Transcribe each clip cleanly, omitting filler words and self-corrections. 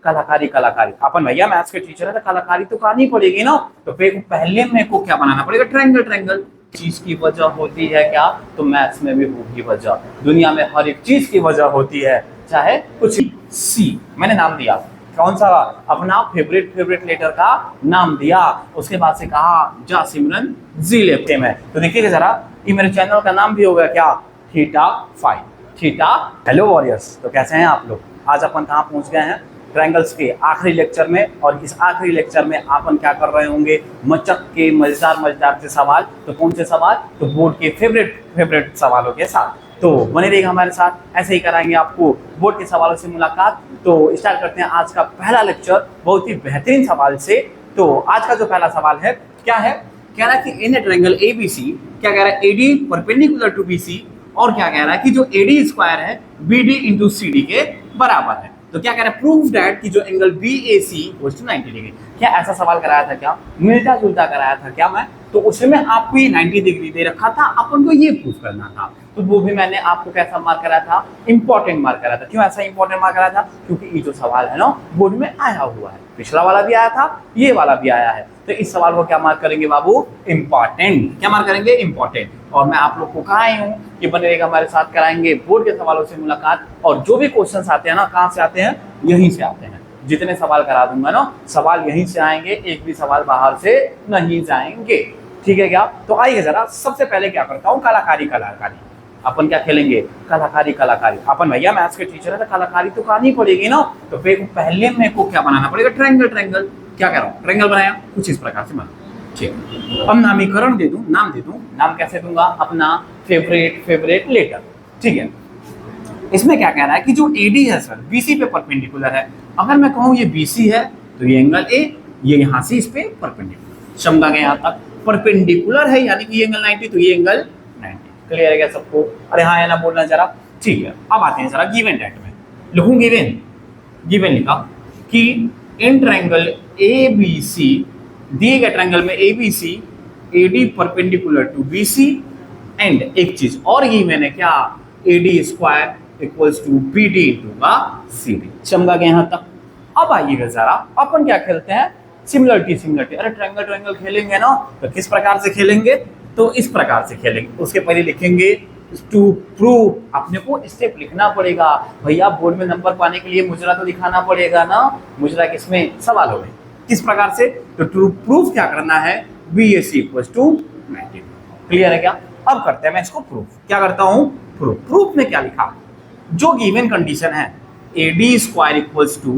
कलाकारी कलाकारी। अपन भैया मैथ्स के टीचर है तो कलाकारी तो करनी पड़ेगी ना, तो पहले मेरे को क्या बनाना पड़ेगा, ट्रायंगल। ट्रायंगल चीज की वजह होती है क्या, तो मैथ्स में भी होगी वजह, दुनिया में हर एक चीज की वजह होती है, चाहे कुछ। सी मैंने नाम दिया, कौन सा, अपना फेवरेट लेटर का नाम दिया। उसके बाद से कहा जा सिमरन जी लेफ्टे में। तो देखिएगा जरा, ये मेरे चैनल का नाम भी होगा क्या, theta five, theta. Hello warriors, तो कैसे हैं आप लोग। आज अपन कहाँ पहुंच गए हैं, ट्रायंगल्स के आखिरी लेक्चर में। और इस आखिरी लेक्चर में अपन क्या कर रहे होंगे, मचक के मजेदार से सवाल। तो कौन से सवाल, तो बोर्ड के फेवरेट सवालों के साथ। तो बने रहिएगा हमारे साथ, ऐसे ही कराएंगे आपको बोर्ड के सवालों से मुलाकात। तो स्टार्ट करते हैं आज का पहला लेक्चर बहुत ही बेहतरीन सवाल से। तो आज का जो पहला सवाल है, क्या है, कह रहा है कि इन ए ट्रायंगल एबीसी, क्या कह रहा है, एडी परपेंडिकुलर टू बीसी, और क्या कह रहा है कि जो एडी स्क्वायर है बीडी इंटू सीडी के बराबर है। तो क्या कह रहा है, प्रूव दैट कि जो angle BAC equals to 90 degree. क्या ऐसा सवाल कराया था क्या, मिलता जुलता कराया था क्या मैं, तो उसमें आपको ये 90 डिग्री दे रखा था, अपन को ये प्रूव करना था। तो वो भी मैंने आपको कैसा मार्क कराया था, इंपॉर्टेंट मार्क कराया था। क्यों ऐसा इंपॉर्टेंट मार्क कराया था, क्योंकि ये जो सवाल है ना बोर्ड में आया हुआ है, पिछला वाला भी आया था, ये वाला भी आया है। तो इस सवाल को क्या मार्क करेंगे बाबू, इंपॉर्टेंट। क्या मार्क करेंगे, इंपॉर्टेंट। और मैं आप लोग को कहा आई हूँ कि बने रहेगा हमारे साथ, कराएंगे बोर्ड के सवालों से मुलाकात। और जो भी क्वेश्चन आते हैं ना, कहाँ से आते हैं, यहीं से आते हैं। जितने सवाल करा दूंगा ना, सवाल यहीं से आएंगे, एक भी सवाल बाहर से नहीं जाएंगे, ठीक है क्या। तो आइए जरा, सबसे पहले क्या करता हूँ, कलाकारी। अपन क्या खेलेंगे, कलाकारी। अपन भैया मैथ्स के टीचर है तो कलाकारी तो करनी पड़ेगी ना, तो पहले मेरे को क्या बनाना पड़ेगा, ट्रायंगल। क्या कह रहा हूँ, ट्रायंगल बनाया कुछ इस प्रकार से बना, ठीक। अब नामीकरण दे दूं, नाम कैसे दूंगा, अपना फेवरेट लेटर, ठीक है। इसमें क्या कह रहा है कि जो एडी है सर, बीसी पे परपेंडिकुलर है। अगर मैं कहूँ ये बीसी है तो ये एंगल ए, ये यहाँ से इस पे परपेंडिकुलर, समझा गया, यहाँ तक परपेंडिकुलर है, यानी कि ये एंगल 90, तो ये एंगल 90। क्लियर है क्या सबको, अरे हाँ या ना बोलना जरा, ठीक है। अब आते हैं जरा गिवन डेट में, लिखूं गिवन लिखा कि इन ट्रायंगल ए बी सी, दिए गए ट्रायंगल में A B C, AD perpendicular to B C, and एक चीज और ये मैंने क्या, AD square equals to B D into का सी डी, समझा गया यहाँ तक। अब आइएगा जरा, अपन क्या खेलते हैं, सिमिलरिटी। अरे ट्रायंगल खेलेंगे ना, तो किस प्रकार से खेलेंगे, तो इस प्रकार से खेलेंगे। उसके पहले लिखेंगे टू प्रूव, अपने को स्टेप लिखना पड़ेगा भैया, बोर्ड में नंबर पाने के लिए मुजरा तो दिखाना पड़ेगा ना। मुजरा किसमें, सवाल हो गए, किस प्रकार से, तो टू प्रूव क्या करना है, B A C equals to 90। Clear है क्या। अब करते हैं मैं इसको प्रूफ, क्या करता हूँ, प्रूफ में क्या लिखा, जो गिवन कंडीशन है A D square equals to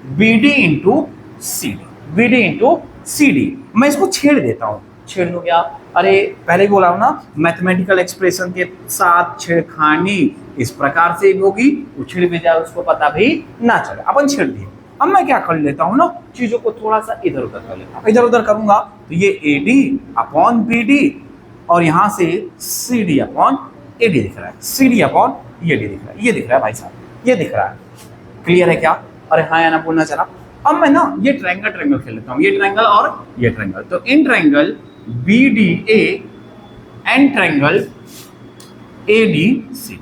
B D into C D, मैं इसको छेड़ देता हूँ। छेड़ दूं क्या, अरे पहले बोला हूं ना, मैथमेटिकल एक्सप्रेशन के साथ छेड़खानी इस प्रकार से होगी, उछड़ भी जाए उसको पता भी ना चले, अपन छेड़ दिए। अब मैं क्या कर लेता हूँ ना, चीजों को थोड़ा सा इधर उधर कर लेता हूँ, इधर उधर करूंगा तो ये A D upon B D, और यहाँ से C D upon A D दिख रहा है, सी डी अपॉन ये डी दिख रहा है, ये दिख रहा है भाई साहब, ये दिख रहा है। क्लियर है क्या, अरे हाँ या ना बोलना चला। अब मैं ना ये ट्रायंगल खेल लेता हूँ, ये ट्रायंगल और ये ट्रायंगल, तो in triangle B D A and triangle A D C,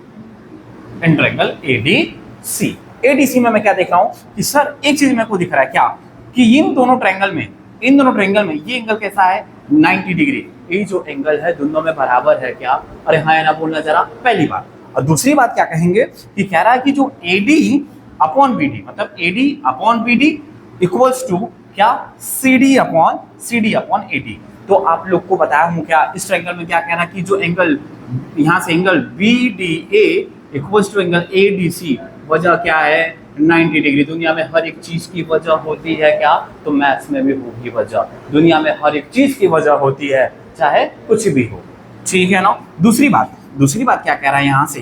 in triangle A D C. A D C में मैं क्या देख रहा हूँ कि सर एक चीज मेरे को दिख रहा है क्या, कि इन दोनों ट्रायंगल में ये एंगल कैसा है, 90 डिग्री। ये जो एंगल है दोनों में बराबर है क्या, अरे हाँ या ना बोलना जरा, पहली बात। और दूसरी बात क्या कहेंगे कि कह रहा है कि जो A D upon B D, मतलब A D upon B D equals to क्या, C D upon A D. तो आप लोग को बताया हूँ क्या, इस ट्रायंगल में क्या कह रहा है कि जो एंगल यहाँ से angle B D A equals to angle A D C, वजह क्या है, 90 डिग्री। दुनिया में हर एक चीज की वजह होती है क्या, तो मैथ्स में भी होगी वजह, दुनिया में हर एक चीज की वजह होती है, चाहे कुछ भी हो, ठीक है ना। दूसरी बात क्या कह रहा है, यहाँ से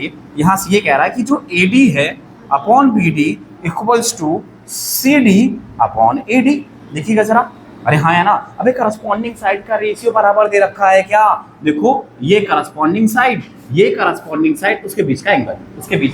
ये कह रहा है कि जो ए डी है upon B D equals to C D upon A D. देखिएगा जरा, अरे हाँ या ना, अबे करस्पॉन्डिंग साइड का रेशियो बराबर दे रखा है क्या, देखो ये करस्पॉन्डिंग साइड, उसके बीच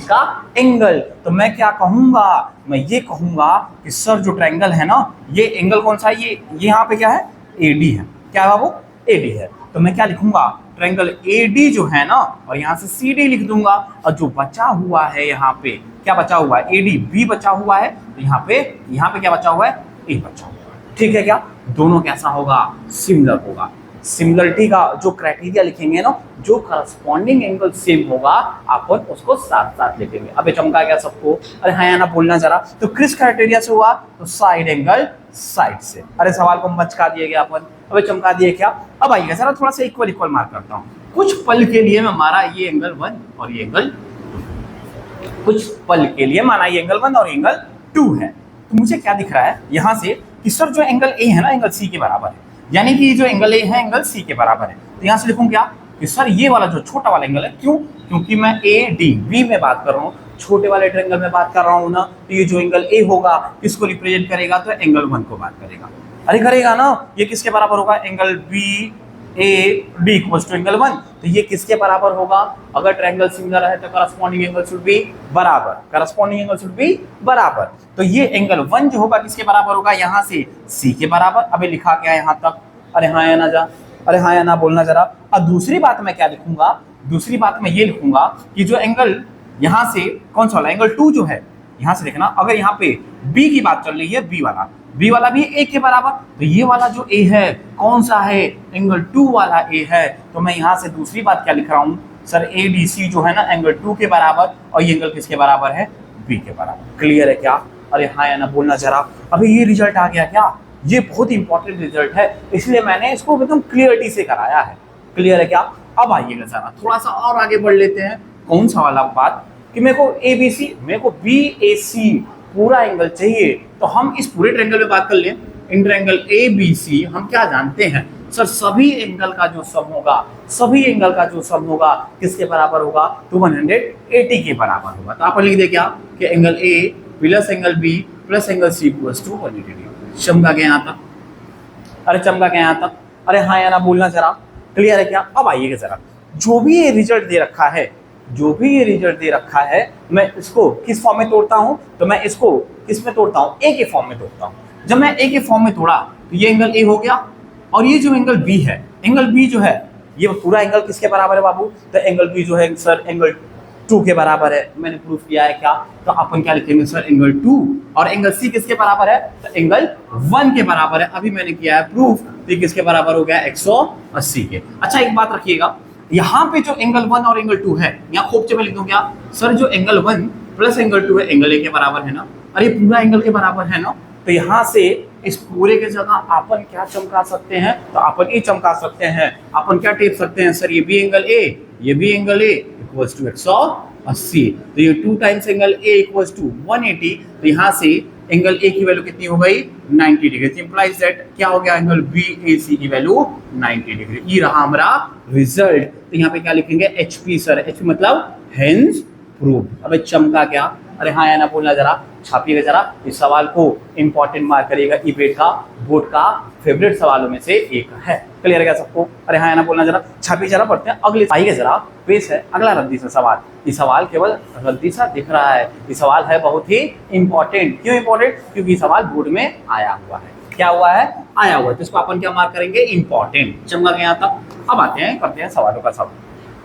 का एंगल, तो मैं क्या कहूंगा, मैं ये कहूंगा कि सर जो ट्रायंगल है ना, ये एंगल कौन सा है, ये यहाँ पे क्या है, एडी है, क्या है बाबू, एडी है। तो मैं क्या लिखूंगा, ट्रायंगल एडी जो है ना, और यहाँ से सीडी लिख दूंगा, और जो बचा हुआ है यहाँ पे क्या बचा हुआ है, एडी बी बचा हुआ है, तो यहाँ पे क्या बचा हुआ है, ए बचा हुआ है। ठीक है क्या, दोनों कैसा होगा, सिमिलर होगा। सिमिलरिटी का जो क्राइटेरिया लिखेंगे ना, जो करस्पॉन्डिंग एंगल सेम होगा अपन उसको साथ साथ लिखेंगे। अबे चमका गया सबको, अरे हाँ या ना बोलना जरा। तो किस क्राइटेरिया से हुआ, तो साइड एंगल साइड से। अरे सवाल को मचका दिए गया अपन, अबे चमका दिए क्या। अब आइए जरा थोड़ा सा इक्वल इक्वल मार्क करता हूँ। कुछ पल के लिए मैं मारा ये एंगल 1 और ये एंगल 2, कुछ पल के लिए माना ये एंगल 1 और एंगल 2 है। तो मुझे क्या दिख रहा है यहाँ से कि सर जो एंगल ए है ना, एंगल सी के बराबर है, यानी कि जो एंगल ए है एंगल सी के बराबर है। तो यहाँ से लिखूं क्या कि सर ये वाला जो छोटा वाला एंगल है, क्यों, क्योंकि मैं ए डी बी में बात कर रहा हूँ, छोटे वाले ट्रायंगल में बात कर रहा हूँ ना। तो ये जो एंगल ए होगा किसको रिप्रेजेंट करेगा, तो एंगल 1 को बात करेगा। अरे करेगा ना, ये किसके बराबर होगा, angle B A D equals to angle 1। तो ये किसके बराबर होगा, अगर ट्रायंगल सिमिलर है तो करस्पॉन्डिंग एंगल शुड बी बराबर, करस्पॉन्डिंग एंगल शुड बी बराबर। तो ये एंगल 1 जो होगा किसके बराबर होगा, यहाँ से सी के बराबर। अबे लिखा क्या यहाँ तक, अरे हाँ या ना जा, अरे हाँ या ना बोलना जरा। और दूसरी बात मैं क्या लिखूंगा, दूसरी बात मैं ये लिखूंगा कि जो एंगल यहाँ से कौन सा वाला एंगल 2 जो है, यहाँ से देखना, अगर यहाँ पे बी की बात चल रही है, बी वाला भी ए के बराबर, तो ये वाला जो ए है कौन सा है, एंगल 2 वाला ए है। तो मैं यहाँ से दूसरी बात क्या लिख रहा हूँ, सर ए डी सी जो है ना एंगल 2 के बराबर, और ये एंगल किसके बराबर है, बी के बराबर। क्लियर है क्या, अरे हाँ या ना बोलना जरा। अभी ये रिजल्ट आ गया क्या, ये बहुत ही इंपॉर्टेंट रिजल्ट है, इसलिए मैंने इसको एकदम क्लियरिटी से कराया है। क्लियर है क्या। अब आइएगा जरा थोड़ा सा और आगे बढ़ लेते हैं। कौन सा वाला बात कि मेरे को ए बी सी, मेरे को बी ए सी पूरा एंगल चाहिए। तो हम इस पूरे ट्रायंगल में बात कर लें, इन ट्रायंगल ए बी सी हम क्या जानते हैं, सर सभी एंगल का जो सम होगा, सभी एंगल का जो सम होगा किसके बराबर होगा, तो 180 के बराबर होगा। तो आप लिख दे क्या कि angle A plus angle B plus angle C equals to 180। चमका के यहाँ तक, अरे चमका के यहाँ तक, अरे हाँ या ना बोलना जरा। क्लियर है क्या। अब आइएगा जरा, जो भी ये रिजल्ट दे रखा है, जो भी ये रिजल्ट दे रखा है, मैं इसको किस फॉर्म में तोड़ता हूं, तो मैं इसको किस में तोड़ता हूं, ए के फॉर्म में तोड़ता हूं। जब मैं ए के फॉर्म में तोड़ा तो ये एंगल ए हो गया, और ये जो एंगल बी है, एंगल बी जो है ये पूरा एंगल किसके बराबर है बाबू, तो एंगल बी जो है सर एंगल 2 के बराबर है। मैंने प्रूफ किया है क्या, तो अपन क्या लिखेंगे सर एंगल 2, और एंगल सी किसके बराबर है, तो एंगल 1 के बराबर है। अभी मैंने किया है प्रूफ, तो ये किसके बराबर हो गया, 180 के। अच्छा एक बात रखिएगा, यहाँ पे जो एंगल 1 और एंगल 2 है, यहाँ खोपचे में लिख दूं क्या, सर जो एंगल 1 प्लस एंगल 2 है एंगल ए के बराबर है ना, अरे पूरा एंगल के बराबर है ना। तो यहाँ से इस पूरे के जगह अपन क्या चमका सकते हैं, तो अपन ये चमका सकते हैं, अपन क्या टेप सकते हैं, सर ये भी एंगल ए, ये भी एंगल ए इक्वल्स टू 180। तो ये 2 times angle A equals to 180। तो यहाँ से एंगल ए की वैल्यू कितनी हो गई, 90 डिग्री। इंप्लाइज दैट क्या हो गया, एंगल बी ए सी की वैल्यू 90 डिग्री। ये रहा हमारा रिजल्ट। तो यहाँ पे क्या लिखेंगे, H P sir, H P मतलब हेंस प्रूव्ड। अब चमका क्या, अरे हाँ या ना बोलना जरा, छापिएगा जरा। इस सवाल को इंपॉर्टेंट मार्क करिएगा, ईबेट का बोर्ड का फेवरेट सवालों में से एक है। क्लियर है क्या सबको, अरे हाँ या ना बोलना जरा, छापिए जरा। पढ़ते हैं अगले, आइए जरा पेश है अगला रद्दी सा सवाल। ये सवाल केवल रद्दी सा दिख रहा है, ये सवाल है बहुत ही इंपॉर्टेंट। क्यों इंपॉर्टेंट, क्योंकि सवाल बोर्ड में आया हुआ है। क्या हुआ है, आया हुआ है, तो इसको अपन क्या मार्क करेंगे, इंपॉर्टेंट। चमका के यहाँ तक। अब आते हैं, करते हैं सवालों का सब।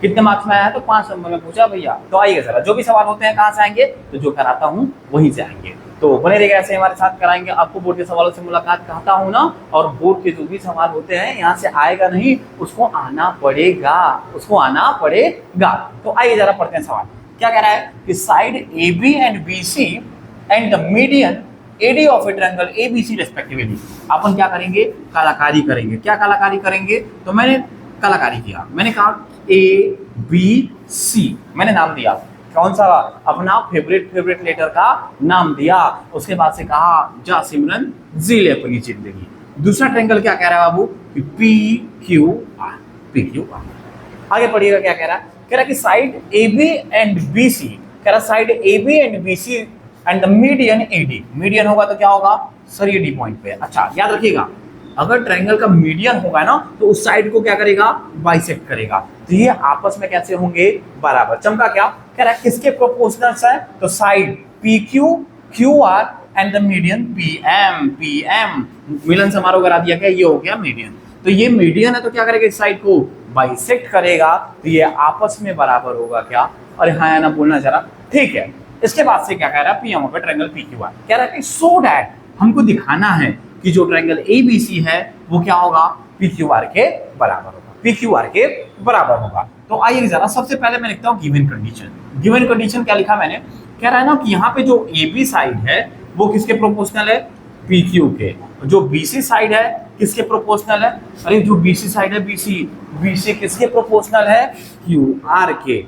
कितने मार्क्स में आया है, तो 5 नंबर में पूछा भैया। तो आइए जरा, जो भी सवाल होते हैं कहाँ से आएंगे, तो जो कराता हूँ वहीं से आएंगे। तो बने रहिएगा ऐसे हमारे साथ, कराएंगे आपको बोर्ड के सवालों से मुलाकात कहता हूँ ना। और बोर्ड के जो भी सवाल होते हैं यहाँ से आएगा नहीं, उसको आना पड़ेगा, उसको आना पड़ेगा। तो आइए जरा पढ़ते हैं सवाल। क्या कह रहा है कि side A B and B C and the median AD of a triangle ABC respectively. अपन क्या करेंगे, कलाकारी करेंगे। क्या कलाकारी करेंगे, तो मैंने कलाकारी किया, मैंने कहा ABC, मैंने नाम दिया, कौन सा, अपना फेवरेट लेटर का नाम दिया। उसके बाद से कहा जा सिमरन जी ले अपनी जिंदगी। दूसरा ट्रायंगल क्या कह रहा है बाबू, कि PQR। आगे पढ़िएगा क्या कह रहा है, कह रहा है कि साइड AB एंड BC, कह रहा side AB and BC and the median AD। Median होगा तो क्या होगा, सर ये D पॉइंट पे। अच्छा याद रखिएगा, अगर ट्रायंगल का मीडियन होगा ना, तो उस साइड को क्या करेगा, बाइसेक्ट करेगा। तो ये आपस में कैसे होंगे, बराबर। चमका क्या कह रहा है, किसके प्रोपोर्शनल्स है, तो side PQ QR and the median PM। मिलन समारोह करा दिया गया, ये हो गया मीडियन। तो ये मीडियन है तो क्या करेगा, इस साइड को बाइसेक्ट करेगा, तो ये आपस में बराबर होगा क्या, अरे हाँ या ना बोलना जरा, ठीक है। इसके बाद से क्या कह रहा है, P M of triangle P Q R, कह रहा है कि सो डैट हमको दिखाना है कि जो ट्रायंगल ए बी सी है वो क्या होगा, पी क्यू आर के बराबर होगा, पी क्यू आर के बराबर होगा। तो आइए जरा सबसे पहले मैं लिखता हूँ गिवन कंडीशन। गिवन कंडीशन क्या लिखा मैंने, कह रहा है ना कि यहाँ पे जो ए बी साइड है वो किसके प्रोपोर्शनल है, पी क्यू के। जो बी सी साइड है किसके प्रोपोर्शनल है, अरे जो बी सी साइड है बी सी किसके प्रोपोर्शनल है, क्यू आर के।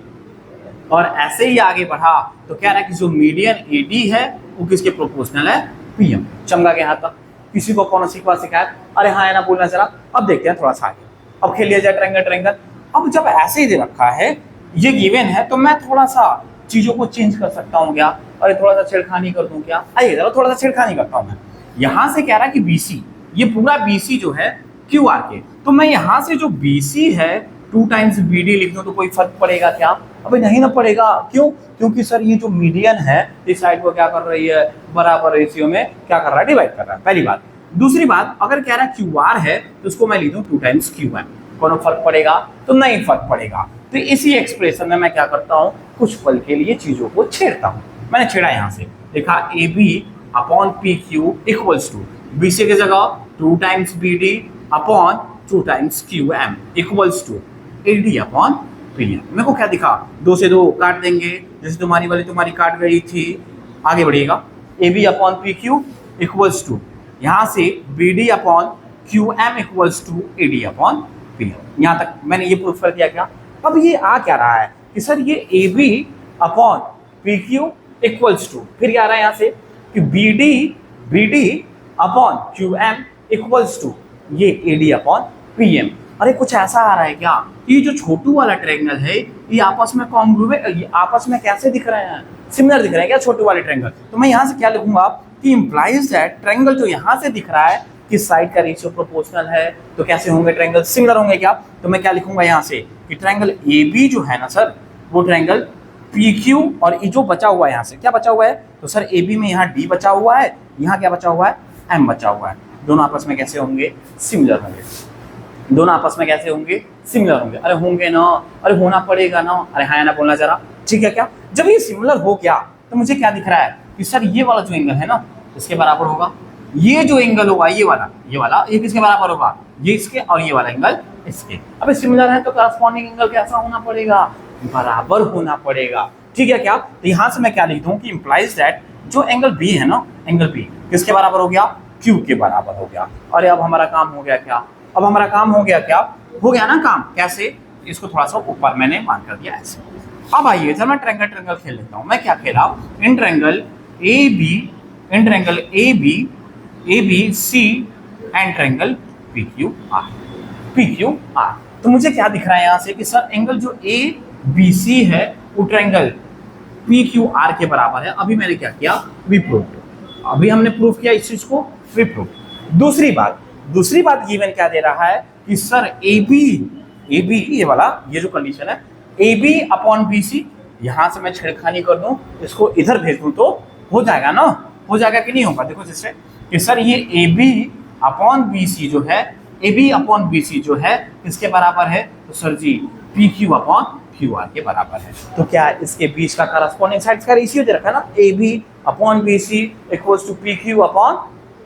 और ऐसे ही आगे बढ़ा तो कह रहा है कि जो मीडियन ए डी है वो किसके प्रोपोर्शनल है, पी एम। चमका के हाथ तक किसी को कौन सी बात सिखाया, अरे हाँ या ना बोलना जरा। अब देखते हैं थोड़ा सा आगे, अब खेल लिया जाए ट्रायंगल ट्रायंगल। अब जब ऐसे ही दे रखा है, ये गिवन है, तो मैं थोड़ा सा चीजों को चेंज कर सकता हूँ क्या, अरे थोड़ा सा छेड़खानी कर दूं क्या, आइए जरा थोड़ा सा छेड़खानी करता हूँ मैं। यहाँ से कह रहा है कि BC, ये पूरा BC जो है QR के, तो मैं यहाँ से जो BC है 2 टाइम्स BD लिख दूं तो कोई फर्क पड़ेगा क्या, अबे नहीं ना पड़ेगा। क्यों, क्योंकि सर ये जो मीडियन है इस साइड को क्या कर रही है, बराबर रेशियो में क्या कर रहा है, डिवाइड कर रहा है, पहली बात। दूसरी बात, अगर कह रहा है QR है तो उसको मैं लिख दूं 2 टाइम्स QM, कोनो फर्क पड़ेगा, तो नहीं फर्क पड़ेगा। तो इसी एक्सप्रेशन में मैं क्या करता हूँ, कुछ पल के लिए चीजों को छेड़ता हूँ। मैंने छेड़ा, यहाँ से देखा AB upon PQ equals to BC की जगह 2 times BD upon 2 times QM equals to AD upon PM। मेरे को क्या दिखा, 2 से 2 काट देंगे, जैसे तुम्हारी वाली तुम्हारी काट गई थी। आगे बढ़िएगा, AB upon PQ equals to यहाँ से BD upon QM equals to AD upon PM। यहाँ तक मैंने ये प्रूफ कर दिया क्या। अब ये आ क्या रहा है कि सर ये AB upon PQ equals to, फिर क्या आ रहा है यहाँ से कि BD upon QM equals to ये AD अपॉन PM। अरे कुछ ऐसा आ रहा है क्या, ये जो छोटू वाला ट्रायंगल है ये आपस में कॉन्ग्रुएंट, ये आपस में कैसे दिख रहे हैं, सिमिलर दिख रहे हैं क्या छोटू वाले ट्रायंगल। तो मैं यहाँ से क्या लिखूंगा कि इंप्लाइज दैट ट्रायंगल जो यहाँ से दिख रहा है कि साइड का रेशियो प्रोपोर्शनल है, तो कैसे होंगे ट्रायंगल, सिमिलर होंगे क्या। तो मैं क्या लिखूंगा यहाँ से कि ट्रायंगल AB जो है ना सर, वो ट्रायंगल PQ, और ये जो बचा हुआ है यहाँ से क्या बचा हुआ है, तो सर AB में यहाँ D बचा हुआ है, यहाँ क्या बचा हुआ है, M बचा हुआ है। दोनों आपस में कैसे होंगे, सिमिलर होंगे, दोनों आपस में कैसे होंगे, सिमिलर होंगे। अरे होंगे ना, अरे होना पड़ेगा ना, अरे हाँ या ना बोलना जरा, ठीक है क्या। जब ये सिमिलर हो गया तो मुझे क्या दिख रहा है कि सर ये वाला जो एंगल है ना इसके बराबर होगा, ये जो एंगल होगा ये वाला ये किसके बराबर होगा, ये इसके, और ये वाला एंगल इसके। अब सिमिलर है तो करस्पॉन्डिंग एंगल कैसा होना पड़ेगा, बराबर होना पड़ेगा, ठीक है क्या। तो यहाँ से मैं क्या लिख दूं कि इंप्लाइज दैट जो एंगल B है ना, एंगल B किसके बराबर हो गया, Q के बराबर हो गया। अरे अब हमारा काम हो गया क्या, अब हमारा काम हो गया क्या, हो गया ना काम। कैसे, इसको थोड़ा सा ऊपर मैंने मान कर दिया ऐसे। अब आइए जब मैं ट्रायंगल खेल लेता हूँ। मैं क्या खेला, in triangle ABC and triangle PQR। तो मुझे क्या दिख रहा है यहाँ से कि सर एंगल जो ABC है वो ट्रायंगल PQR के बराबर है। अभी मैंने क्या किया, वी प्रूव, अभी हमने प्रूफ किया इस चीज को, वी प्रूव। दूसरी बात गिवन क्या दे रहा है कि सर AB ये वाला, ये जो कंडीशन है AB अपॉन BC, यहां से मैं छेड़खानी कर दूं, इसको इधर भेज दूं तो हो जाएगा ना, हो जाएगा कि नहीं होगा। देखो जिससे कि सर ये AB अपॉन BC जो है, AB अपॉन BC जो है किसके बराबर है, तो sir ji PQ upon QR के बराबर है। तो क्या इसके बीच का करस्पॉन्डिंग साइड्स का रेशियो दे रखा है ना, AB upon BC equals to PQ upon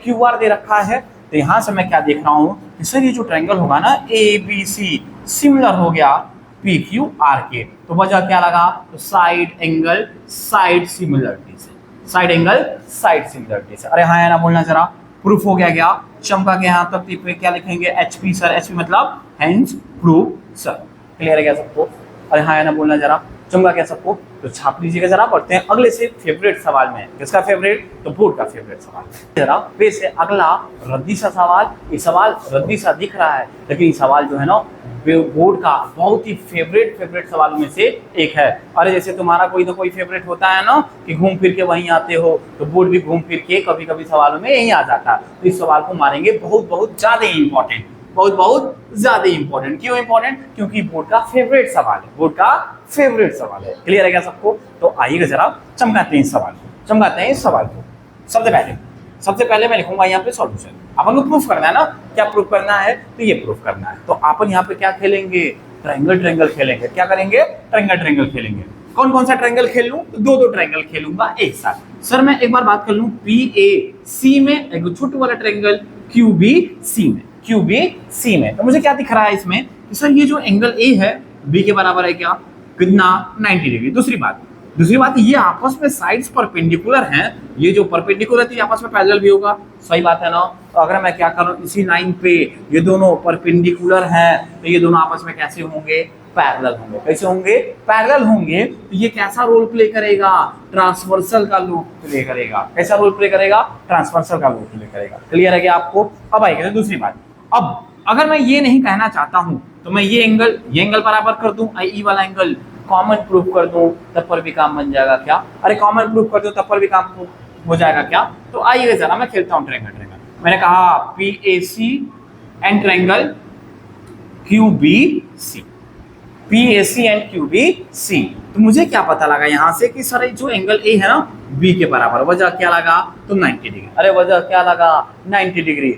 QR दे रखा है। तो यहाँ से मैं क्या देख रहा हूँ कि सर ये जो ट्रायंगल होगा ना ABC सिमिलर हो गया PQR के, तो वजह क्या लगा, तो साइड एंगल साइड सिमिलरिटी से, साइड एंगल साइड सिमिलरिटी से। अरे हाँ या ना बोलना जरा, प्रूफ हो गया क्या। चमका के यहाँ तक पे क्या लिखेंगे, HP सर, HP मतलब हैंस प्रूफ सर, क्लियर है क्या सबको। अरे हाँ या ना बोलना जरा, चमका क्या सबको, तो छाप लीजिएगा जरा। पढ़ते हैं अगले से फेवरेट सवाल में, किसका फेवरेट, तो बोर्ड का फेवरेट सवाल जरा। वैसे अगला रद्दी सा सवाल, ये सवाल रद्दी सा दिख रहा है लेकिन ये सवाल जो है ना बोर्ड का बहुत ही फेवरेट सवालों में से एक है। अरे जैसे तुम्हारा कोई ना कोई फेवरेट होता है ना कि घूम फिर के वहीं आते हो, तो बोर्ड भी घूम फिर के कभी कभी सवालों में यहीं आ जाता है। तो इस सवाल को मारेंगे बहुत ज्यादा इंपॉर्टेंट, बहुत ज्यादा इंपॉर्टेंट। क्यों इंपॉर्टेंट, क्योंकि बोर्ड का फेवरेट सवाल है, बोर्ड का फेवरेट सवाल है। क्लियर है क्या सबको। तो आइएगा जरा चमकाते हैं इस सवाल को, चमकाते हैं इस सवाल को। सबसे पहले सबसे पहले मैं लिखूंगा यहाँ पे सॉल्यूशन। अपन को प्रूफ करना है ना, क्या प्रूफ करना है, तो ये प्रूफ करना है। तो अपन यहाँ पे क्या खेलेंगे, ट्रायंगल ट्रायंगल खेलेंगे। क्या करेंगे, ट्रायंगल ट्रायंगल खेलेंगे। कौन कौन सा ट्रायंगल खेल लूं, तो दो ट्रायंगल खेलूंगा एक साथ। सर मैं एक बार बात कर लूं, PAC में एक छोटू वाला ट्रायंगल, QBC में, QBC में। तो मुझे क्या दिख रहा है इसमें कि सर ये जो एंगल A है B के बराबर है क्या, कितना, 90 डिग्री। दूसरी बात ये आपस में साइड्स परपेंडिकुलर हैं, ये जो परपेंडिकुलर थी आपस में पैरेलल भी होगा, सही बात है ना। तो अगर मैं क्या करूं, इसी लाइन पे ये दोनों परपेंडिकुलर हैं, तो ये दोनों आपस में कैसे होंगे, पैरेलल होंगे। कैसे होंगे, पैरेलल होंगे। तो ये कैसा रोल प्ले करेगा, ट्रांसवर्सल का रोल प्ले करेगा। कैसा रोल प्ले करेगा, ट्रांसवर्सल का रोल प्ले करेगा। क्लियर है क्या आपको। अब आएगा दूसरी बात, अब अगर मैं ये नहीं कहना चाहता हूं तो मैं ये एंगल बराबर कर दूं, आई वाला एंगल कॉमन प्रूफ कर दूं, तब पर भी काम बन जाएगा क्या, अरे कॉमन प्रूफ कर दूं तब पर भी काम हो जाएगा क्या। तो आइए जरा मैं खेलता हूं ट्रायंगल। मैंने कहा PAC and triangle QBC, PAC and QBC। तो मुझे क्या पता लगा यहाँ से कि सर जो एंगल A है ना B के बराबर, वजह क्या लगा, तो 90 डिग्री। अरे वजह क्या लगा, 90 डिग्री।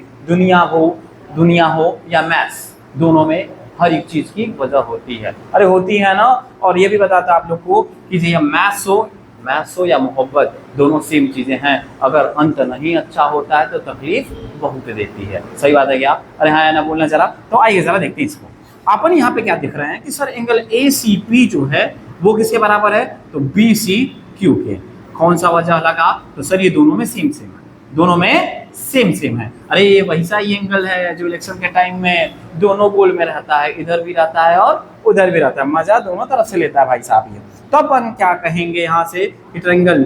दुनिया हो या मैथ्स, दोनों में हर एक चीज की वजह होती है, अरे होती है ना। और ये भी बताता आप लोग को कि ये मैथ्स हो या मोहब्बत, दोनों सेम चीजें हैं। अगर अंत नहीं अच्छा होता है तो तकलीफ बहुत देती है, सही बात है क्या। अरे हाँ ना बोलना जरा। तो आइए जरा देखते हैं इसको। अपन यहाँ पे क्या दिख रहे हैं कि सर एंगल ACP जो है वो किसके बराबर है, तो BCQ के। कौन सा वजह लगा, तो सर ये दोनों में सेम है, दोनों में सेम है। अरे ये वैसा ही एंगल है जो इलेक्शन के टाइम में दोनों गोल में रहता है, इधर भी रहता है और उधर भी रहता है, मजा दोनों तरफ से लेता है भाई साहब ये। तो अपन क्या कहेंगे यहाँ से कि ट्रायंगल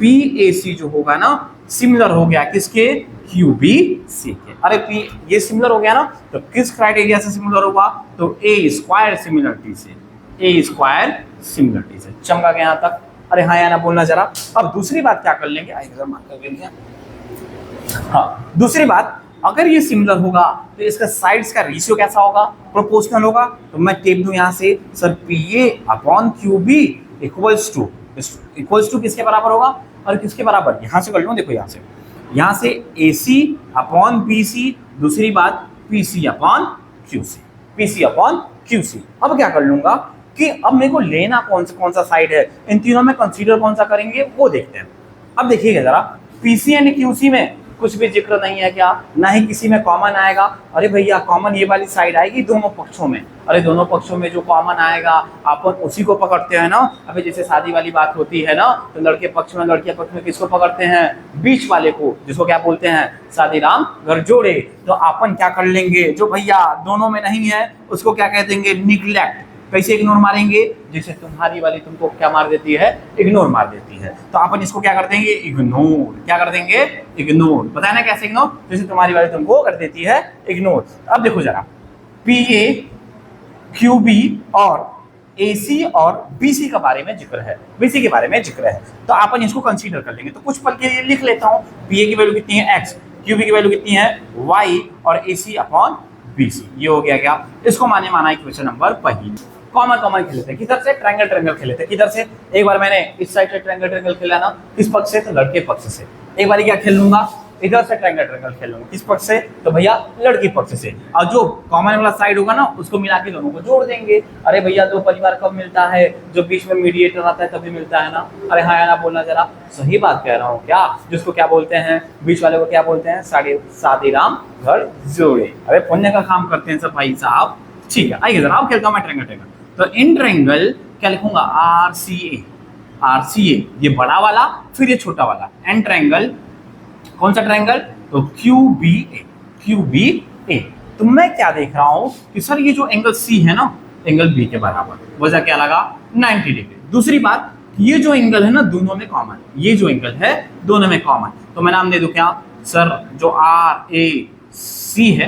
PAC जो होगा ना सिमिलर हो गया किसके, QBC के। अरे P ये सिमिलर हो गया ना, तो किस क्राइटेरिया से सिमिलर होगा, तो A² सिमिलरिटी से, A² सिमिलरिटी से। चमका गया यहाँ तक। अरे हाँ या ना बोलना जरा। अब दूसरी बात क्या कर लेंगे, हाँ दूसरी बात, अगर ये सिमिलर होगा तो इसका साइड्स का रेशियो कैसा होगा, प्रोपोर्शनल होगा। तो मैं टेप दूं यहाँ से, सर PA/QB इक्वल्स टू किसके बराबर होगा, और किसके बराबर, यहाँ से कर लूँ, देखो यहाँ से AC/BC, दूसरी बात PC/QC। अब क्या कर लूंगा कि अब मेरे को लेना कौन सा साइड है, इन तीनों में कंसीडर कौन सा करेंगे वो देखते हैं। अब देखिएगा जरा, PC एंड QC में कुछ भी जिक्र नहीं है क्या, ना ही किसी में कॉमन आएगा। अरे भैया कॉमन ये वाली साइड आएगी दोनों पक्षों में। अरे दोनों पक्षों में जो कॉमन आएगा अपन उसी को पकड़ते हैं ना। अभी जैसे शादी वाली बात होती है ना, तो लड़के पक्ष में लड़कियां पक्ष में किसको पकड़ते हैं, बीच वाले को, जिसको क्या बोलते हैं, शादी राम घर जोड़े। तो अपन क्या कर लेंगे, जो भैया दोनों में नहीं है उसको क्या कह देंगे, निग्लेक्ट। कैसे इग्नोर मारेंगे, जैसे तुम्हारी वाली तुमको क्या मार देती है, इग्नोर मार देती है, तो अपन इसको क्या कर देंगे, इग्नोर। क्या कर देंगे, इग्नोर। बताया ना कैसे इग्नोर, जैसे तुम्हारी वाली तुमको कर देती है इग्नोर। अब देखो जरा, PA/QB और AC और BC के बारे में जिक्र है, BC के बारे में जिक्र है, तो अपन इसको कंसीडर कर लेंगे। तो कुछ पल के लिए लिख लेता हूँ, PA की वैल्यू कितनी है X, QB की वैल्यू कितनी है Y, और AC/BC। ये हो गया क्या, इसको माना इक्वेशन नंबर पहली। कॉमन खेले थे, किधर से, ट्रायंगल खेले थे। किधर से, एक बार मैंने इस साइड से ट्रायंगल खेला ना, किस पक्ष से, तो लड़के पक्ष से। एक बार क्या खेल लूंगा, इधर से ट्रायंगल खेल लूंगा, किस पक्ष से, तो भैया लड़की पक्ष से। और जो कॉमन वाला साइड होगा ना उसको मिला के दोनों को जोड़ देंगे। अरे भैया दो परिवार कब मिलता है, जो बीच में मीडिएटर आता है तभी मिलता है ना। अरे हाँ या ना बोलना जरा, सही बात कह रहा हूँ क्या, जिसको क्या बोलते हैं, बीच वाले को क्या बोलते हैं, शादी राम घर जोड़े। अरे पुण्य का काम करते हैं सब भाई साहब। ठीक है, आइए जरा अब खेलता हूँ मैं ट्रायंगल। तो इन ट्रायंगल क्या लिखूंगा, RCA, ये बड़ा वाला, फिर ये छोटा वाला। एंड ट्रायंगल, कौन सा ट्रायंगल, तो QBA। तो मैं क्या देख रहा हूं कि सर ये जो एंगल C है ना, एंगल B के बराबर, वजह क्या लगा, 90 डिग्री। दूसरी बात, ये जो एंगल है ना दोनों में कॉमन, ये जो एंगल है दोनों में कॉमन, तो मैं नाम दे दूं क्या, सर जो RAC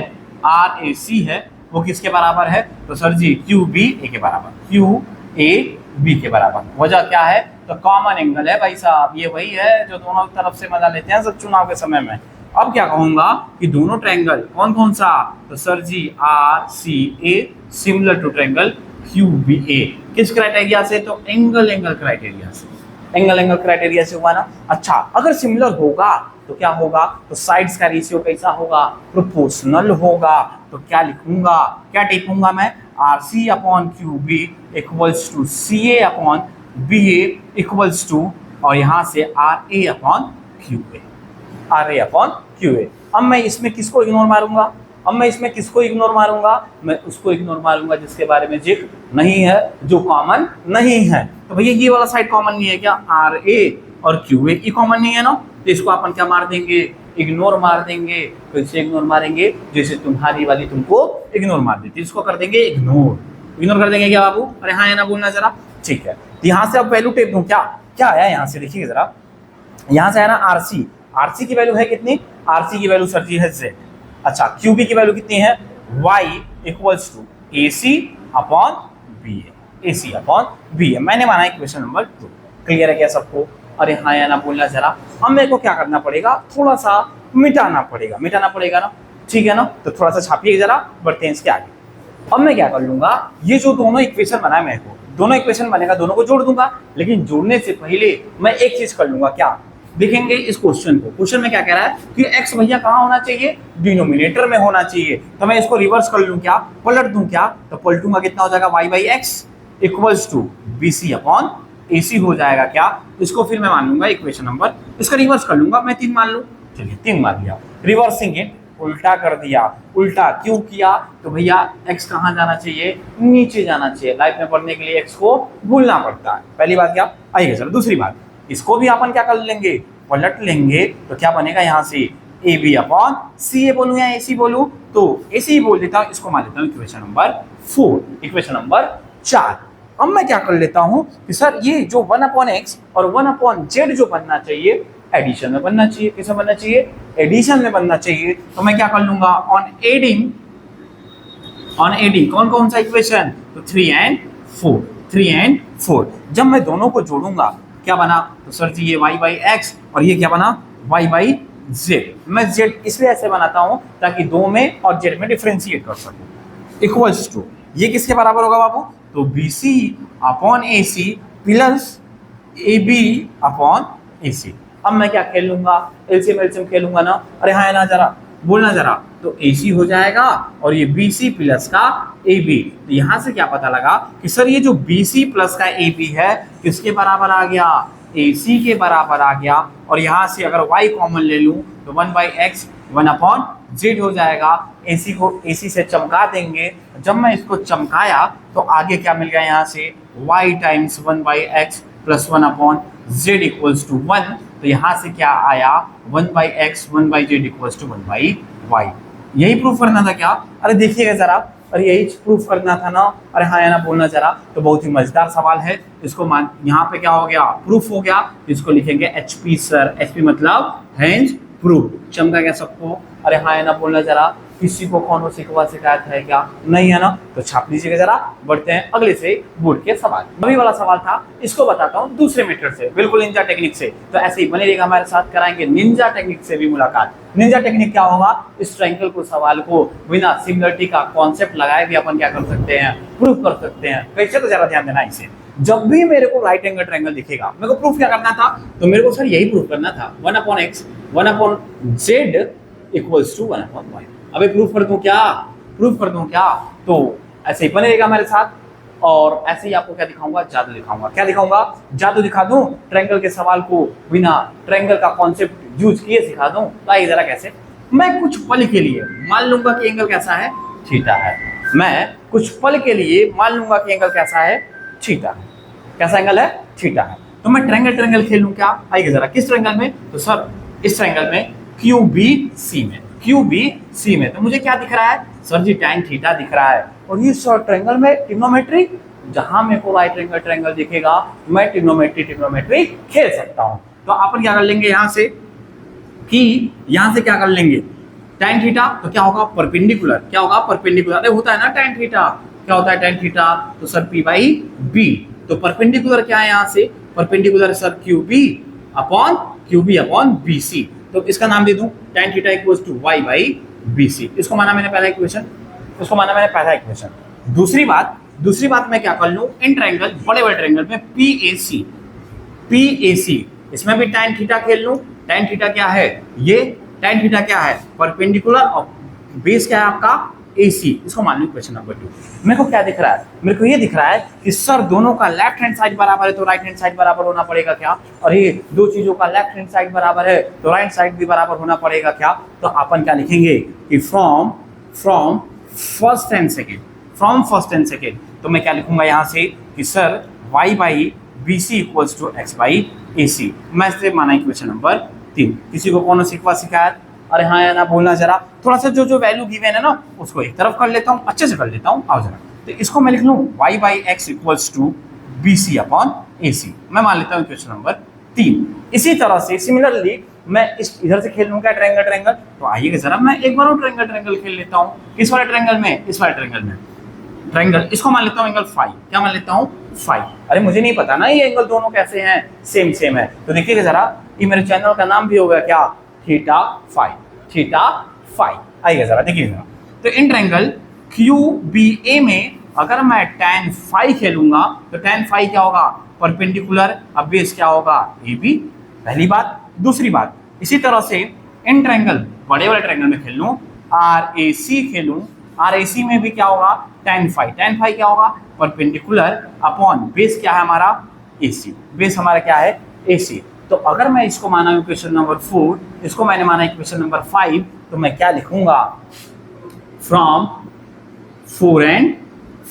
है वो किसके बराबर है, तो सर जी QBA के बराबर, QAB के बराबर। वजह क्या है, तो कॉमन एंगल है भाई साहब, ये वही है जो दोनों तरफ से मजा लेते हैं सब चुनाव के समय में। अब क्या कहूंगा कि दोनों ट्रायंगल कौन सा, तो sir ji RCA similar to triangle QBA। किस क्राइटेरिया से, तो एंगल क्राइटेरिया से। एंगल एंगल क्राइटेरिया से हुआ ना। अच्छा, अगर सिमिलर होगा तो क्या होगा, तो साइड्स का रेशियो कैसा होगा, प्रोपोर्शनल होगा। तो क्या लिखूंगा, क्या टिपूंगा मैं, R C upon Q B equals to C A upon B A equals to, और यहां से R A upon Q A, R A upon Q A. अब मैं इसमें किसको इग्नोर मारूंगा, अब मैं इसमें किसको इग्नोर मारूंगा, मैं उसको इग्नोर मारूंगा जिसके बारे में जिक्र नहीं है, जो कॉमन नहीं है। तो भैया ये वाला साइड कॉमन नहीं है क्या, आर ए और क्यू ए की कॉमन नहीं है ना, तो इसको अपन क्या मार देंगे, इग्नोर मार देंगे। कैसे इग्नोर मारेंगे, जैसे तुम्हारी वाली तुमको इग्नोर मार देती, इसको कर देंगे इग्नोर, इग्नोर कर देंगे क्या बाबू, अरे हाँ या ना बोलना जरा, ठीक है। तो यहाँ से अब वैल्यू टेप दूं, क्या क्या आया यहाँ से, देखिए जरा, यहाँ से आया ना आरसी, आरसी की वैल्यू है कितनी, आरसी की वैल्यू सर जी है जेड। अच्छा, क्यूबी की वैल्यू कितनी है, y equals to A C upon B A, A C upon B A. मैंने माना इक्वेशन नंबर 2। क्लियर है क्या सबको, अरे हाँ या ना बोलना जरा। अब मेरे को क्या करना पड़ेगा, थोड़ा सा मिटाना पड़ेगा, मिटाना पड़ेगा ना, ठीक है ना। तो थोड़ा सा छापिए जरा, बढ़ते हैं इसके आगे। अब मैं क्या कर लूंगा, ये जो दोनों इक्वेशन बनाए मेरे को, दोनों इक्वेशन बनेगा, दोनों को जोड़ दूंगा। लेकिन जोड़ने से पहले मैं एक चीज कर लूंगा, क्या देखेंगे इस क्वेश्चन को, क्वेश्चन में क्या कह रहा है कि x भैया कहाँ होना चाहिए, डिनोमिनेटर में होना चाहिए। तो मैं इसको रिवर्स कर लूं, क्या पलट दूं, क्या तो पलटूंगा, कितना हो जाएगा, y by X equals to B C upon A C हो जाएगा क्या। इसको फिर मैं मान लूंगा इक्वेशन नंबर, इसका रिवर्स कर लूंगा, मैं 3 मान लूं, चलिए 3 मान लिया, रिवर्सिंग इट उल्टा कर दिया। उल्टा क्यों किया, तो भैया x कहाँ जाना चाहिए, नीचे जाना चाहिए। लाइफ में पढ़ने के लिए x को भूलना पड़ता है, पहली बात क्या आइए। चलो दूसरी बात, इसको भी अपन क्या कर लेंगे, पलट लेंगे। तो क्या बनेगा यहाँ से, ए बी अपॉन सी ए बोलूँ या ए सी बोलूँ, तो ए सी बोल देता हूँ, इसको मान लेता हूँ इक्वेशन नंबर 4, इक्वेशन नंबर 4। अब मैं क्या कर लेता हूँ कि सर ये जो 1 अपॉन एक्स और 1 अपॉन जेड जो बनना चाहिए, एडिशन में बनना चाहिए। किसमें बनना चाहिए, एडिशन में बनना चाहिए। तो मैं क्या कर लूंगा, ऑन एडिंग कौन कौन सा इक्वेशन, तो 3 and 4, 3 and 4। जब मैं दोनों को जोड़ूंगा क्या बना, तो सर जी ये y बाई एक्स और ये क्या बना, y बाई जेड। मैं जेड इसलिए ऐसे बनाता हूं ताकि 2 में और जेड में डिफरेंशिएट कर सकूं। इक्वल्स टू ये किसके बराबर होगा बाबू, तो B C upon A C plus A B upon A C. अब मैं क्या खेल लूंगा, एलसीएम एलसीएम खेलूंगा ना, अरे हाँ ना जरा बोलना जरा, तो ए सी हो जाएगा और ये बी सी प्लस का ए बी। तो यहां से क्या पता लगा कि सर ये जो बी सी प्लस का ए बी है किसके बराबर आ गया, ए सी के बराबर आ गया। और यहां से अगर y कॉमन ले लूं तो 1 बाई एक्स 1 अपॉन जेड हो जाएगा। ए सी को ए सी से चमका देंगे, जब मैं इसको चमकाया तो आगे क्या मिल गया, यहाँ से y times 1 by X plus 1 upon Z equals to 1। तो यहाँ से क्या आया, 1 by X 1 by Z equals to 1 by Y. यही प्रूफ करना था क्या, अरे देखिएगा जरा, अरे यही प्रूफ करना था ना, अरे हाँ या ना बोलना जरा। तो बहुत ही मजेदार सवाल है, इसको मान, यहाँ पे क्या हो गया, प्रूफ हो गया। इसको लिखेंगे एचपी सर, एचपी मतलब हैंज प्रूफ। चमका गया सबको, अरे हाँ या ना बोलना जरा। किसी को कौन सिखवा शिकायत है क्या, नहीं है ना, तो छाप लीजिएगा जरा। बढ़ते हैं अगले से बोर्ड के सवाल। अभी वाला सवाल था, इसको बताता हूँ दूसरे मेथड से, बिल्कुल निंजा टेक्निक से। तो ऐसे ही बने रहेगा हमारे साथ, कराएंगे निंजा टेक्निक से भी मुलाकात। निंजा टेक्निक क्या होगा, इस ट्रायंगल को सवाल को बिना सिमिलरिटी का कॉन्सेप्ट लगाए भी अपन क्या कर सकते हैं, प्रूफ कर सकते हैं। कैसे, तो जरा ध्यान देना इसे। जब भी मेरे को राइट एंगल ट्रायंगल दिखेगा, मेरे को प्रूफ क्या करना था, तो मेरे को सर यही प्रूफ करना था, 1 upon X 1 upon Z equals to 1 upon Y. अबे प्रूफ कर दूं क्या, प्रूफ कर दूं क्या, तो ऐसे ही बने रहेगा हमारे साथ। और ऐसे ही आपको क्या दिखाऊंगा, जादू दिखाऊंगा। क्या दिखाऊंगा, जादू दिखा दूं, ट्रायंगल के सवाल को बिना ट्रायंगल का कॉन्सेप्ट यूज किए सिखा दूं। लाइए जरा कैसे, मैं कुछ पल के लिए मान लूंगा कि एंगल कैसा है, थीटा है। मैं कुछ पल के लिए मान लूंगा कि एंगल कैसा है, थीटा है। कैसा एंगल है, थीटा है। तो मैं ट्रायंगल खेलूं क्या, आइए जरा। किस ट्रायंगल में, तो सर इस ट्रायंगल में QBC में, QBC में। तो मुझे क्या दिख रहा है, सर जी tan थीटा दिख रहा है। और ये शॉर्ट ट्रायंगल में ट्रिग्नोमेट्री, जहां मेरे को राइट एंगल ट्रायंगल दिखेगा मैं ट्रिग्नोमेट्री खेल सकता हूं। तो अपन क्या कर लेंगे यहाँ से, कि यहाँ से क्या कर लेंगे, tan थीटा तो क्या होगा, परपेंडिकुलर। क्या होगा, परपेंडिकुलर। अरे होता है ना tan थीटा, क्या होता है tan थीटा, तो सर P बाई B। तो परपेंडिकुलर क्या है, यहाँ से perpendicular sir QB upon BC। तो इसका नाम दे दूं tan theta equals to y by BC। इसको माना मैंने पहला इक्वेशन, इसको माना मैंने पहला इक्वेशन। दूसरी बात मैं क्या कर लूं, इन ट्रायंगल, बड़े बड़े ट्रायंगल में पी ए सी, इसमें भी tan थीटा खेल लूं। tan थीटा क्या है, ये tan थीटा क्या है, परपेंडिकुलर, और बेस क्या है आपका AC। इसको मान लो क्वेश्चन नंबर 2। मेरे को क्या दिख रहा है, मेरे को ये दिख रहा है कि सर दोनों का लेफ्ट हैंड साइड बराबर है तो राइट हैंड साइड बराबर होना पड़ेगा क्या, और ये दो चीजों का लेफ्ट हैंड साइड बराबर है तो राइट साइड भी बराबर होना पड़ेगा क्या। तो अपन क्या लिखेंगे कि फ्रॉम फर्स्ट एंड सेकेंड, तो मैं क्या लिखूंगा यहाँ से कि sir y by B C equals to X by A C. मैं इसे माना इक्वेशन नंबर 3। किसी को कौन सीखवा शिकायत, अरे हाँ या ना बोलना जरा, थोड़ा सा जो वैल्यू गिवन है ना उसको एक तरफ कर लेता हूँ, अच्छे से कर लेता हूँ, आओ जरा। तो इसको मैं लिख लूँ y by X equals to B C upon A C, मैं मान लेता हूँ इक्वेशन नंबर 3। इसी तरह से सिमिलरली मैं इस इधर से खेल लूँगा ट्रायंगल, तो आइएगा जरा मैं एक बार और ट्रायंगल खेल लेता हूँ। किस वाले ट्रायंगल में, इस वाले ट्रायंगल, इसको मान लेता हूँ एंगल फाई, क्या मान लेता हूँ फाई। अरे मुझे नहीं पता ना ये एंगल दोनों कैसे हैं, सेम है। तो देखिएगा जरा, ये मेरे चैनल का नाम भी होगा क्या, थीटा फाई। आइएगा जरा देखिए जरा, तो इन ट्रायंगल क्यू बी ए में अगर मैं tan फाई खेलूंगा तो tan फाई क्या होगा, परपेंडिकुलर, अब बेस क्या होगा ए बी, पहली बात। दूसरी बात, इसी तरह से इन ट्रायंगल बड़े वाले ट्रायंगल में खेल लूँ, आर ए सी खेलूँ, आर ए सी में भी क्या होगा tan फाई क्या होगा, परपेंडिकुलर अपॉन बेस क्या है हमारा ए सी, बेस हमारा क्या है ए सी। तो अगर मैं इसको माना इक्वेशन नंबर 4, इसको मैंने माना इक्वेशन नंबर 5, तो मैं क्या लिखूंगा, फ्रॉम 4 एंड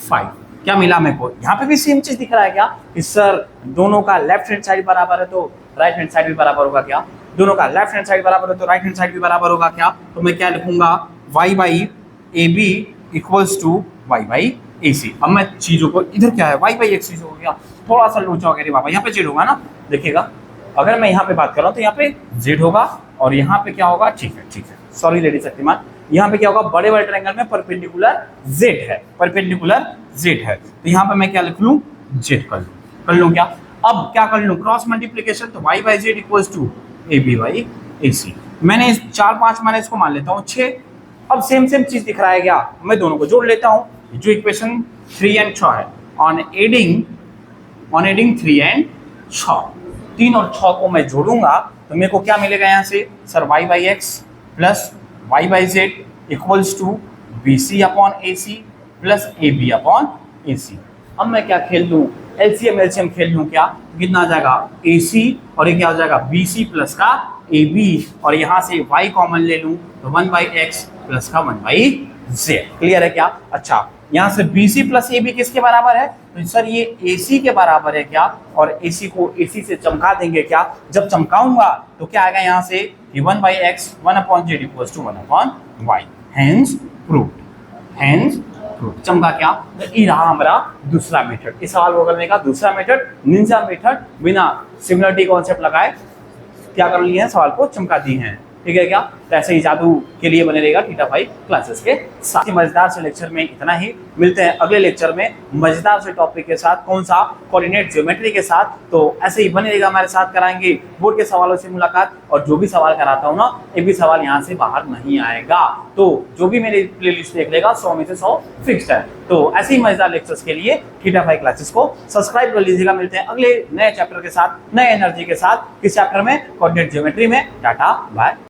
5 क्या मिला मेरे को, यहाँ पे भी सेम चीज दिख रहा है क्या कि सर दोनों का लेफ्ट हैंड साइड बराबर है तो राइट हैंड साइड भी बराबर होगा क्या, दोनों का लेफ्ट हैंड साइड बराबर है तो राइट हैंड साइड भी बराबर होगा क्या। तो मैं क्या लिखूंगा, y by A B equals to y by A C. अब मैं चीजों को इधर क्या है, y बाई एक्स हो गया, थोड़ा सा लोचा हो गया रे बाबा, यहाँ पे z होगा ना, देखिएगा अगर मैं यहाँ पे बात कर रहा हूँ तो यहाँ पे z होगा और यहाँ पे क्या होगा, ठीक है, सॉरी लेडी शक्तिमान, यहाँ पे क्या होगा, बड़े बड़े ट्रायंगल में परपेंडिकुलर z है, तो यहाँ पे मैं क्या लिख लूँ, z कर लूँ क्या। अब क्या कर लूँ, क्रॉस मल्टीप्लीकेशन, तो y by Z equals to A B by A C. मैंने 4 5 मैंने इसको मान लेता हूँ 6। अब सेम चीज दिख रहा है क्या, मैं दोनों को जोड़ लेता हूँ, जो इक्वेशन 3 एंड 6 है, ऑन एडिंग 3 एंड 6, 3 और 6 को मैं जोड़ूंगा तो मेरे को क्या मिलेगा यहाँ से, sir y by X plus y by Z equals to B C upon A C plus A B upon A C. अब मैं क्या खेल लूँ, एलसीएम खेल लूँ क्या, कितना आ जाएगा ए सी और ये क्या हो जाएगा बी सी प्लस का ए बी, और यहाँ से y कॉमन ले लूँ तो 1 बाई एक्स प्लस का 1 बाई जेड। क्लियर है क्या। अच्छा यहाँ से B C plus A B किसके बराबर है, तो सर ये ए सी के बराबर है क्या, और ए सी को ए सी से चमका देंगे क्या, जब चमकाऊंगा तो क्या आएगा यहाँ से कि 1 by X 1 upon Z equals to 1 upon Y, hence proved, चमका क्या, तो ये रहा हमारा दूसरा मेथड, इस सवाल को करने का दूसरा मेथड, निंजा मेथड, बिना सिमिलरिटी कॉन्सेप्ट लगाए क्या कर लिए हैं, सवाल को चमका दी हैं। ठीक है क्या, तो ऐसे ही जादू के लिए बने रहेगा थीटा फाई क्लासेस के साथ। मजेदार से लेक्चर में इतना ही, मिलते हैं अगले लेक्चर में मजेदार से टॉपिक के साथ, कौन सा, कोऑर्डिनेट ज्योमेट्री के साथ। तो ऐसे ही बने रहेगा, हमारे साथ कराएंगे बोर्ड के सवालों से मुलाकात, और जो भी सवाल कराता हूँ ना, एक भी सवाल यहाँ से बाहर नहीं आएगा। तो जो भी मेरी प्लेलिस्ट देख लेगा 100 में से 100 फिक्स्ड है। तो ऐसे ही मजेदार लेक्चर्स के लिए थीटा फाई क्लासेस को सब्सक्राइब कर लीजिएगा। मिलते हैं अगले नए चैप्टर के साथ, नए एनर्जी के साथ, किस चैप्टर में, कोऑर्डिनेट ज्योमेट्री में। Tata bye.